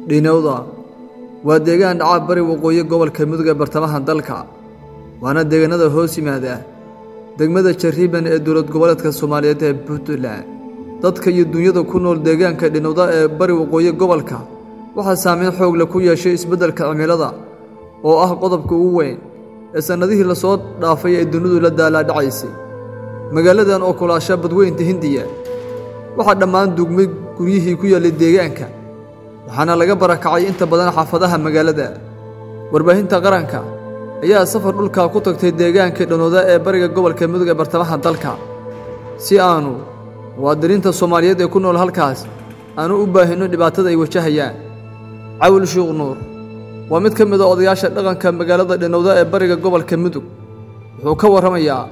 Dhinowda waa deegaan dhaca bari waqooyi gobolka Mudug ee bartamaha dalka waana deegaanada hoos yimaada degmada Jariban ee dowlad goboleedka Soomaaliyeed ee Puntland dadka iyo dunyada ku nool deegaanka Dhinowda ee bari waqooyi gobolka waxa saameyn xoog leh ku yeeshay isbeddelka cimilada oo ah qodobka ugu weyn ee sanadihii la soo dhaafay ee dunidu la daalaadhacaysay magaaladan oo kulaasha badweynta Hindiya waxa dhammaan dugmay guryihii ku yaalay deegaanka waxaana laga barakacay inta badan xaafadaha magaalada warbaahinta qaranka ayaa safar dhulka ku tagtay deegaanka Dhinowda ee bariga gobolka Mudug ee bartamaha dalka si aanu muwaadiniinta Soomaaliyeed ee ku nool halkaas aanu u baahino dhibaatada ay wajahayaan Cawil Sheekh Nuur waa mid ka mid ah odayaasha dhaqanka magaalada Dhinowda ee bariga gobolka Mudug wuxuu ka waramayaa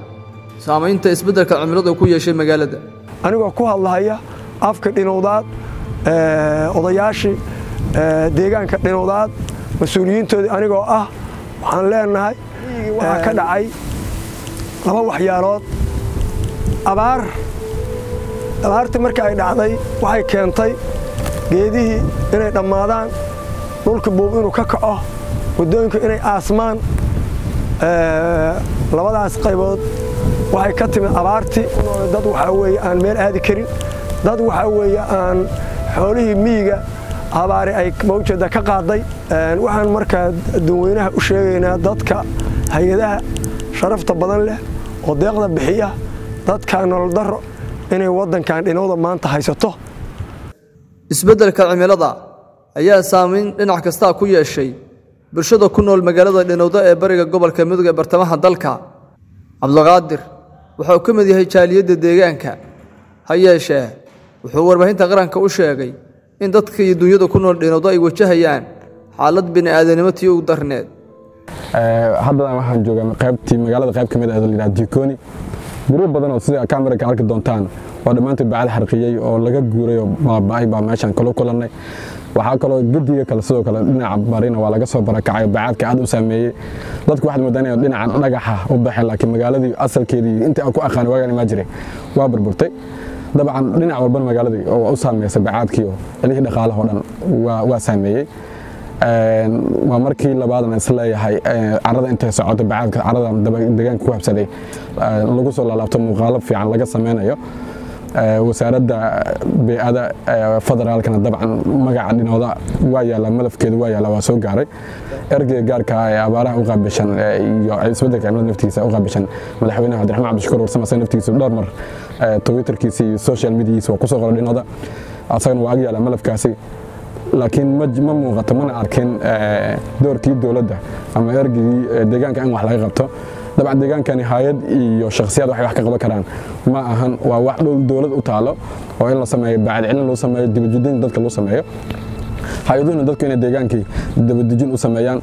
saameynta isbeddelka cimilada ku yeeshay magaalada anigoo ku hadlaya afka Dhinowda odayaashii deegaanka Dhinowda mas'uuliyiintoodii anigoo ah waxaan leenahay waxa ka dhacay laba waxyaalood abaarta markii ay dhacday waxay keentay geedihii inay dhammaadaan dhulka buub inuu ka kaco wadooyinka inay aasmaan labadaas qaybood waxay ka timid abaartii dad waxa weeye aan meel aadi karin dad waxa weeye aan xoolihii miyiga abaari ay mawjada ka qaaday waxaan markaa dadweynaha u sheegaynaa dadka hay'adaha sharafta badan leh oo deeqda bixiya dadka nolol daro inay wadankan Dhinowda maanta haysato isbeddelka cimilada ayaa saameyn dhinac kasta ku yeeshay bulshada ku nool magaalada Dhinowda ee bariga gobolka Mudug ee bartamaha dalka Cabdulqaadir wuxuu ka mid yahay jaaliyada deegaanka hayeeshee wuxuu warbaahinta qaranka u sheegay in dadka iyo dunyada ku nool Dhinowda ay wajahayaan xaalad bini'aadanimo tii ugu darneed hadda waxaan joogaa qaybtii magaalada qayb kamid ah oo la yiraahdo Jikoni guri badan oo sida kamerada arki doontaan oo dhamaantii baad xarqiyay oo laga guuray oo baabay meeshan kala kulanay waxa kale oo gadiga kala sidoo kale dhinaca barina waa laga soo barakacay baadka aad u saameeyay dadku waxaad moodaan dhinaca dhagaxa u baxay laakiin magaaladii asalkeedii inta aan ku aqaan waagan ma jiray waa burburtay dabcan dhinac walba magaaladii oo u saameysay baadkii oo ilaahay dhaqaalaha oo dhan waa saameeyay waa markii labaadna isleeyahay carrada intay socotay baadka carrada deegaanka ku habsaday lagu soo laabto muuqaal fiican laga sameeyo wasaaradda beeyada federaalkana dabcan magaca Dhinowda waa yaala malafkeedu waa yaala waa soo gaaray ergeyga gaarka ah ee abaaraha u qaabishan iyo isbeddelka cimilada naftiisa u qaabishan madaxweynaha Cabdiraxmaan Cabdishakuur Warsame naftiisa dhowr mar Twitterkiisa iyo social media-kiisa waa ku soo qoray Dhinowda asagana waa yaala malafkaasi laakiin ma muuqato mana arkin doorkii dawladda ama ergeygii deegaanka in wax laga qabto dabcan deegaankani hay'ad iyo shakhsiyaad wax ka qaban karaan ma ahan waa wax dawlad u taalo oo in la sameeyo baad cilin loo sameeyo dibadjidin dadka loo sameeyo hay'aduhuna dadku in deegaankii dibadjidin u sameeyaan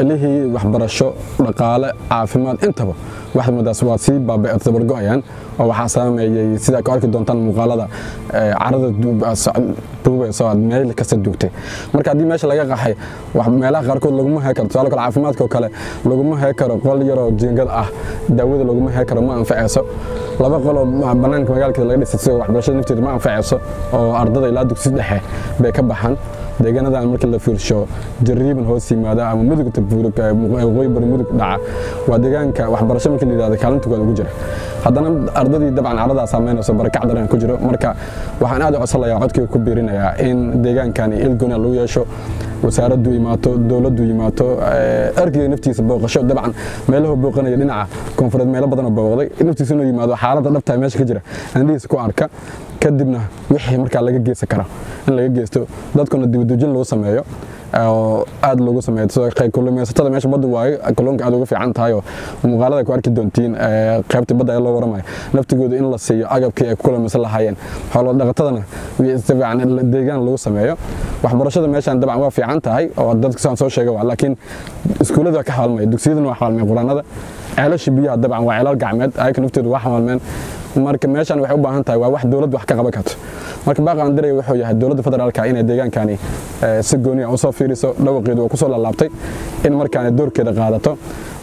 ilaahi waxbarasho dhaqaale caafimaad intaba waxa madaas waa si baabay tabargo'ayaan oo waxa saameeyay sida ka arki doontaan muuqaalada carrada duubay soo meel kasta joogtay marka hadii meesha laga qaxay wax meelaha qaarkood lagu ma heekaro soo kale caafimaadka kale lagu ma heekaro qol yar oo jiingad ah daawada lagu ma heekaro ma anfacayso laba qol oo banaanka magaalada laga dhisay waxbarashada nafteeda ma anfacayso oo ardada ilaa dugsi dhexe bay ka baxaan deegaanadan markii la fiirsho Jariban hoos yimaada ama Mudugta buurka waqooyi bari Mudug dhaca waa deegaanka waxbarasho markii la yiraahdo kaalintooda ugu jira haddana ardadii dabcan carrada saameynayso barakac daran ku jiro marka waxaan aad u codsanayaa codkii ku biirinayaa in deegaankani ilgona lagu yeesho wasaaraddu imaato dawladdu imaato ergeyga naftiisa booqasho dabcan meelaha booqanaya dhinaca koonfureed meelo badan oo booqday naftiisa inuu yimaado xaaladda dhabta meesha ka jira andiis ku arka kadibna wixii marka laga geesan karo in laga geesto dadkuna dibadujin loo sameeyo oo aad loogu sameeyo soo qayb kulmaysatada meesha badda waay kalluunka aad ugu fiican tahay oo muuqaalada ku arki doontiin qaybta badda ee loo waramayo naftigooda in la siiyo agabkii ay kulmaysan lahaayeen xoolo dhaqatadana fiican deegaan lagu sameeyo waxbarashada meeshan dabcan waa fiican tahay oo dadka soo sheegay waa laakiin iskuulada ka xalmay dugsiyaduna waa xalmay quraanada ceelasha biyaha dabcan waa ceelal gacmeed ay ka nafteedu waa xalmeen marka meeshan waxay u baahan tahay waa wax dawladdu wax ka qaban karto marka baaqan diray wuxuu yahay dawladda federaalka inay deegaankani si gooni ah u soo fiiriso dhawaqeedu ku soo laabtay in markaan doorkeeda qaadato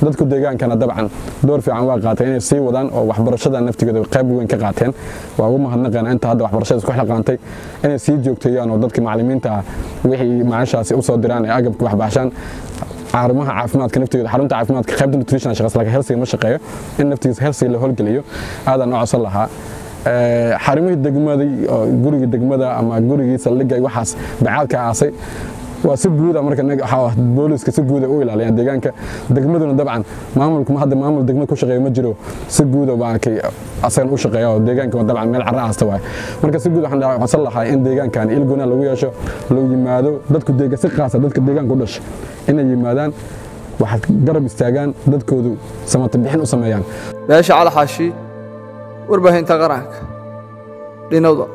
dadku deegaankana dabcan door fiican waa qaateen inay sii wadaan oo waxbarashada naftigeeda qayb weyn ka qaateen waa ugu mahadnaqeen inta hadda waxbarashada isku xilqaantay inay sii joogteeyaan oo dadka macallimiinta wixii macaashaasi u soo diraan ay agabka waxbaashaan xarumaha caafimaadka naftigeeda xarunta caafimaadka qaybta nutrition shaqas laga helsiga ma shaqeeyo in naftigiisa helsiga la howlgeliyo aadan oo codsan lahaa xarumihii degmada guriga degmada ama gurigii saldhigga waxaas bacaadka aasay waa si guud ah marka booliska si guud ah u ilaaliyaan deegaanka degmaduna dabcan maamulku hadda maamul degmada ku shaqeeyo ma jiro si guud ah baa asagan u shaqeeyo deegaanka dabcan meel carra aasta waay marka si guud waxaan codsan lahaa in deegaankan ilgona lagu yeesho loo yimaado dadku deegaanka si qaasa dadka deegaanka u dhashay inay yimaadaan waxaad garab istaagaan dadkoodu samata bixin u sameeyaan beesha cali xaashi warbaahinta qaranka dhinowda